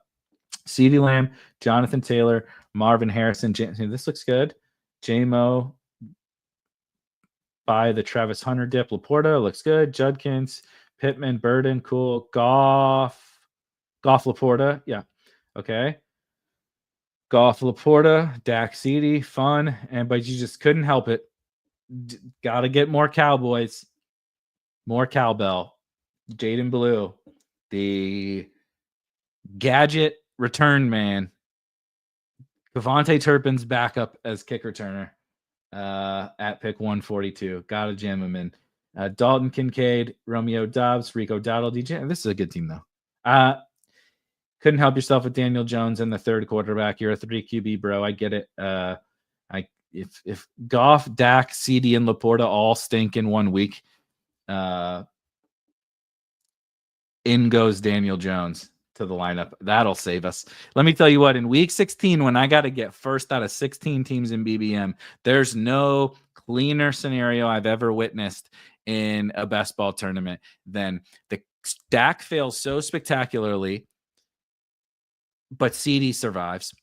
CeeDee Lamb, Jonathan Taylor, Marvin Harrison. This looks good. JMO by the Travis Hunter dip. Laporta looks good. Judkins, Pittman, Burden, cool. Goff, Laporta. Yeah. Okay. Goff, Laporta, Dak, CeeDee, fun. But you just couldn't help it. Got to get more Cowboys, more cowbell. Jaden Blue, the gadget return man. Devontae Turpin's backup as kick returner at pick 142. Got to jam him in. Dalton Kincaid, Romeo Dobbs, Rico Dowdle, DJ. This is a good team, though. Couldn't help yourself with Daniel Jones in the third quarterback. You're a 3 QB, bro. I get it. If Goff, Dak, CeeDee, and Laporta all stink in 1 week, in goes Daniel Jones to the lineup. That'll save us. Let me tell you what, in week 16, when I got to get first out of 16 teams in BBM, there's no cleaner scenario I've ever witnessed in a best ball tournament than the Dak fails so spectacularly, but CeeDee survives.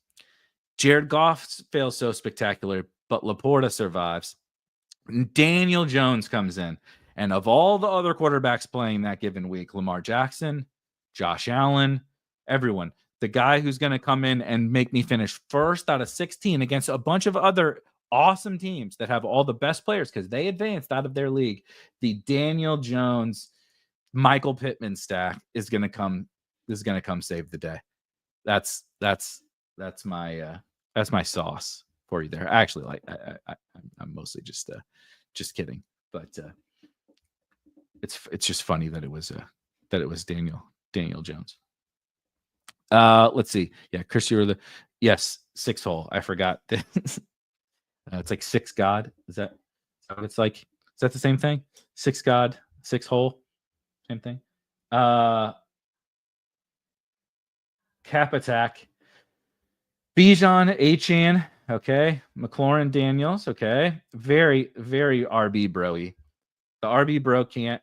Jared Goff fails so spectacular, but Laporta survives. Daniel Jones comes in. And of all the other quarterbacks playing that given week, Lamar Jackson, Josh Allen, everyone, the guy who's going to come in and make me finish first out of 16 against a bunch of other awesome teams that have all the best players because they advanced out of their league, the Daniel Jones, Michael Pittman stack is going to come save the day. That's my sauce for you there. Actually, I'm mostly just kidding, but it's just funny that it was Daniel Jones. Let's see. Yeah, Chris, you were yes, 6 hole. I forgot. It's like 6 God. Is that what it's like? Is that the same thing? 6 God, 6 hole, same thing. Cap attack. Bijan, Achane, okay. McLaurin, Daniels, okay. Very, very RB bro-y. The RB bro can't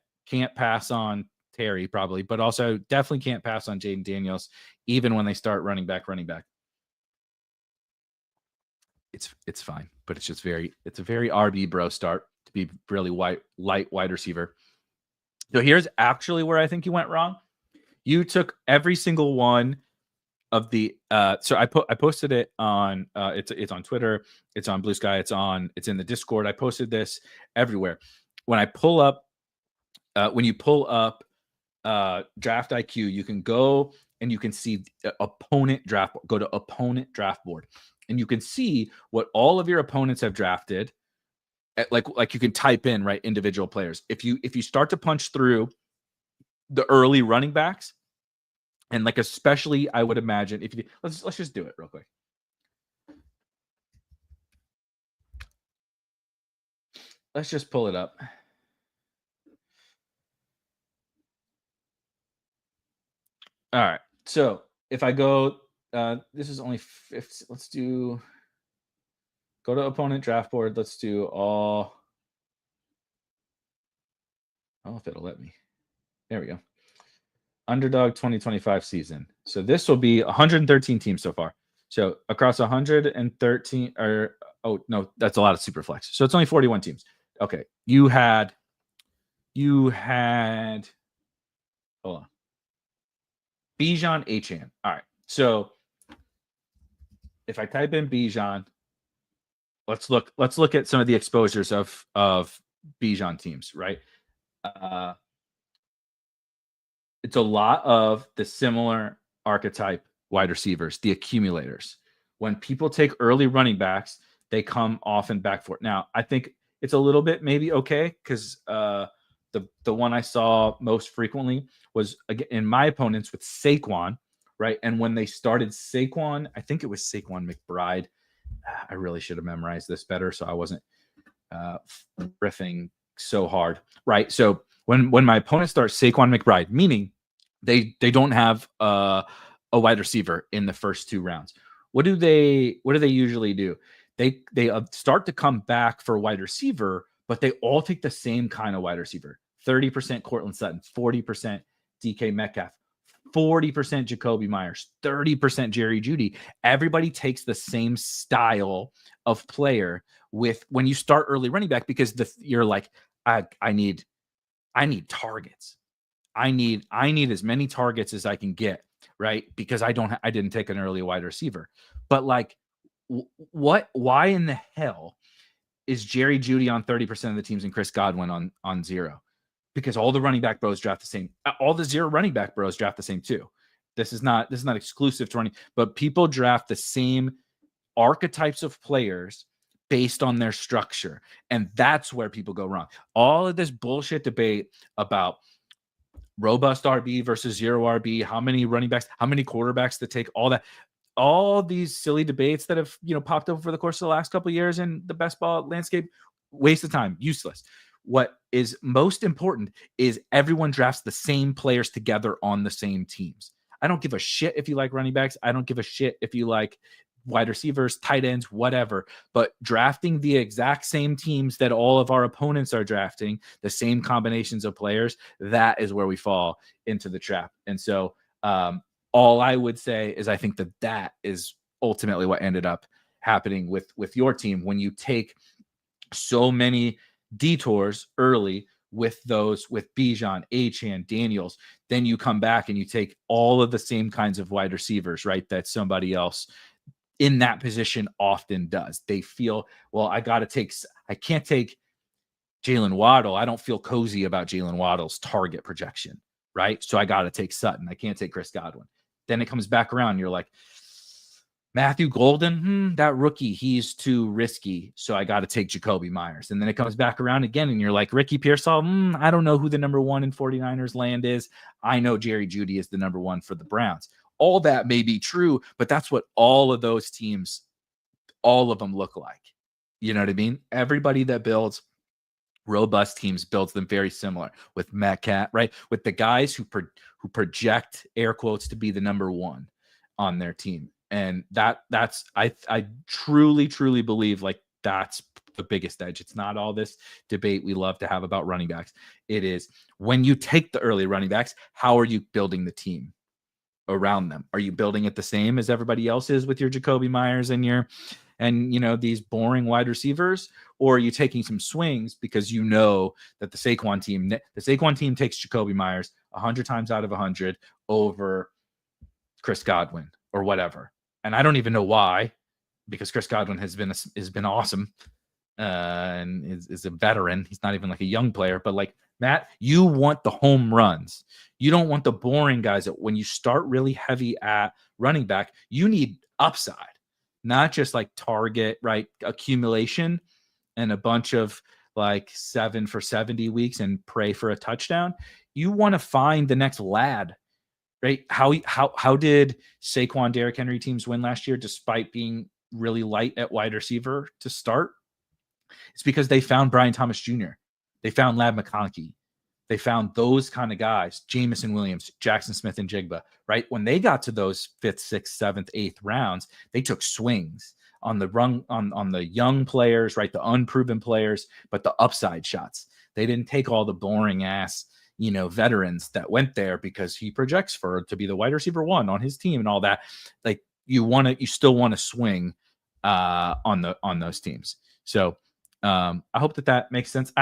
pass on Terry probably, but also definitely can't pass on Jaden Daniels, even when they start running back. It's fine, but it's a very RB bro start to be really light wide receiver. So here's actually where I think you went wrong. You took every single one of the so I posted it on it's on Twitter, it's on Blue Sky, it's in the Discord. I posted this everywhere. When you pull up Draft IQ, you can go and you can see opponent draft. Go to opponent draft board, and you can see what all of your opponents have drafted. Like you can type in individual players. If you start to punch through the early running backs, and especially I would imagine if you let's just do it real quick. Let's just pull it up. All right. So if I go, this is only 50. Let's go to opponent draft board. Let's do all. I don't know if it'll let me. There we go. Underdog 2025 season. So this will be 113 teams so far. So across 113, oh no, that's a lot of super flex. So it's only 41 teams. Okay. You had, hold on. Bijan, Achane. All right. So if I type in Bijan, let's look at some of the exposures of Bijan teams, right? It's a lot of the similar archetype wide receivers, the accumulators. When people take early running backs, they come often back for it. Now, I think it's a little bit maybe okay because the one I saw most frequently was in my opponents with Saquon, right? And when they started Saquon, I think it was Saquon McBride. I really should have memorized this better, so I wasn't riffing so hard, right? So when my opponent starts Saquon McBride, meaning they don't have a wide receiver in the first 2 rounds, what do they usually do? they start to come back for wide receiver, but they all take the same kind of wide receiver. 30% Cortland Sutton, 40% DK Metcalf, 40% Jacoby Myers, 30% Jerry Jeudy. Everybody takes the same style of player with when you start early running back, because you're like, I need targets. I need as many targets as I can get, right? Because I didn't take an early wide receiver. But like, why in the hell is Jerry Jeudy on 30% of the teams and Chris Godwin on 0? Because all the running back bros draft the same. All the 0 running back bros draft the same too. This is not exclusive to running, but people draft the same archetypes of players based on their structure. And that's where people go wrong. All of this bullshit debate about robust RB versus 0 RB, how many running backs, how many quarterbacks to take, all these silly debates that have popped up over the course of the last couple of years in the best ball landscape, waste of time, useless. What is most important is everyone drafts the same players together on the same teams. I don't give a shit if you like running backs. I don't give a shit if you like wide receivers, tight ends, whatever. But drafting the exact same teams that all of our opponents are drafting, the same combinations of players, that is where we fall into the trap. And so all I would say is I think that is ultimately what ended up happening with your team when you take so many detours early with Bijan, Achane, Daniels. Then you come back and you take all of the same kinds of wide receivers, right? That somebody else in that position often does. They feel, well, I can't take Jalen Waddle. I don't feel cozy about Jalen Waddle's target projection, right? So I got to take Sutton. I can't take Chris Godwin. Then it comes back around. You're like, Matthew Golden, that rookie, he's too risky. So I got to take Jacoby Myers. And then it comes back around again. And you're like, Ricky Pearsall, I don't know who the number 1 in 49ers land is. I know Jerry Jeudy is the number 1 for the Browns. All that may be true, but that's what all of those teams, all of them look like. You know what I mean? Everybody that builds robust teams builds them very similar with Metcalf, right? With the guys who project air quotes to be the number 1 on their team. And that's I truly believe like that's the biggest edge. It's not all this debate we love to have about running backs. It is when you take the early running backs, how are you building the team around them? Are you building it the same as everybody else is with your Jacoby Myers and these boring wide receivers? Or are you taking some swings because you know that the Saquon team takes Jacoby Myers 100 times out of 100 over Chris Godwin or whatever? And I don't even know why, because Chris Godwin has been awesome and is a veteran. He's not even like a young player, but like, Matt, you want the home runs. You don't want the boring guys that when you start really heavy at running back, you need upside, not just like target, right? Accumulation and a bunch of like 7 for 70 weeks and pray for a touchdown. You want to find the next lad, right? How did Saquon, Derrick Henry teams win last year despite being really light at wide receiver to start? It's because they found Brian Thomas Jr. They found Lab McConkey. They found those kind of guys, Jamison Williams, Jackson Smith, and Jigba, right? When they got to those 5th, 6th, 7th, 8th rounds, they took swings on the young players, right? The unproven players, but the upside shots. They didn't take all the boring ass, veterans that went there because he projects to be the wide receiver 1 on his team and all that. Like you still want to swing on those teams. So I hope that makes sense.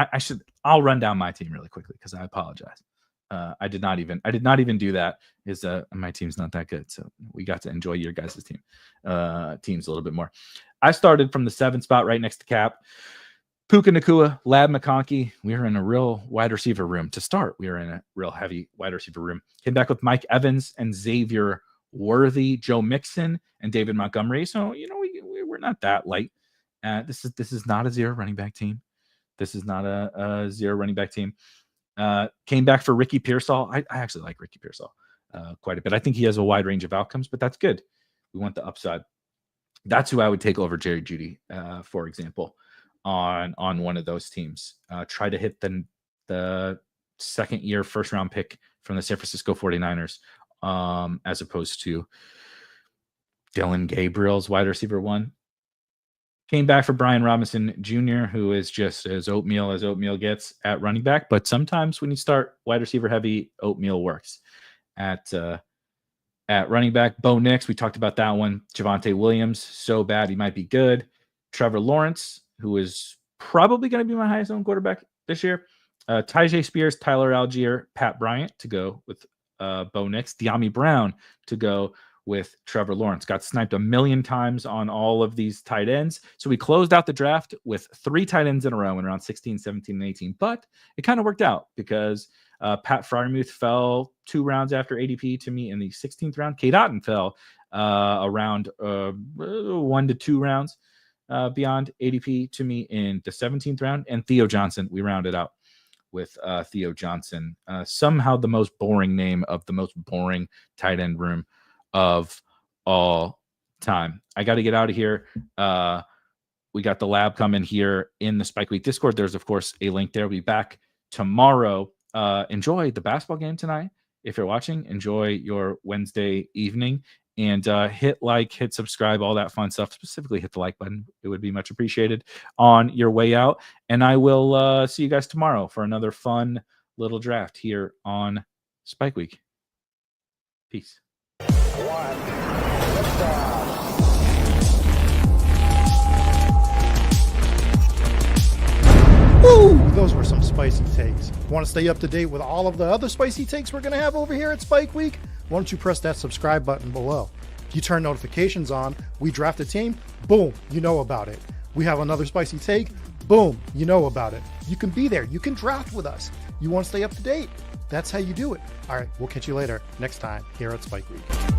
I'll run down my team really quickly because I apologize. I did not even do that. My team's not that good, so we got to enjoy your guys' teams a little bit more. I started from the 7th spot right next to Cap. Puka Nacua, Lab McConkey. We were in a real wide receiver room to start. We were in a real heavy wide receiver room. Came back with Mike Evans and Xavier Worthy, Joe Mixon, and David Montgomery. So we're not that light. This is not a 0 running back team. This is not a 0 running back team. Came back for Ricky Pearsall. I actually like Ricky Pearsall quite a bit. I think he has a wide range of outcomes, but that's good. We want the upside. That's who I would take over Jerry Jeudy, for example, on one of those teams. Try to hit the second year first round pick from the San Francisco 49ers as opposed to Dylan Gabriel's wide receiver 1. Came back for Brian Robinson Jr., who is just as oatmeal gets at running back. But sometimes when you start wide receiver heavy, oatmeal works. At running back, Bo Nix, we talked about that one. Javonte Williams, so bad he might be good. Trevor Lawrence, who is probably going to be my highest owned quarterback this year. Tyjae Spears, Tyler Algier, Pat Bryant to go with Bo Nix. De'Ami Brown to go with Trevor Lawrence. Got sniped a million times on all of these tight ends. So we closed out the draft with 3 tight ends in a row in around 16, 17, and 18. But it kind of worked out because Pat Freiermuth fell 2 rounds after ADP to me in the 16th round. Cade Otton fell around 1 to 2 rounds beyond ADP to me in the 17th round. And Theo Johnson, we rounded out with Theo Johnson. Somehow the most boring name of the most boring tight end room of all time. I got to get out of here. We got the lab coming here in the Spike Week Discord. There's, of course, a link there. We'll be back tomorrow. Enjoy the basketball game tonight. If you're watching, enjoy your Wednesday evening. And hit like, hit subscribe, all that fun stuff. Specifically, hit the like button. It would be much appreciated on your way out. And I will see you guys tomorrow for another fun little draft here on Spike Week. Peace. Woo! Those were some spicy takes. Want to stay up to date with all of the other spicy takes we're going to have over here at Spike Week? Why don't you press that subscribe button below? If you turn notifications on, we draft a team, boom, you know about it. We have another spicy take, boom, you know about it. You can be there. You can draft with us. You want to stay up to date? That's how you do it. All right, we'll catch you later next time here at Spike Week.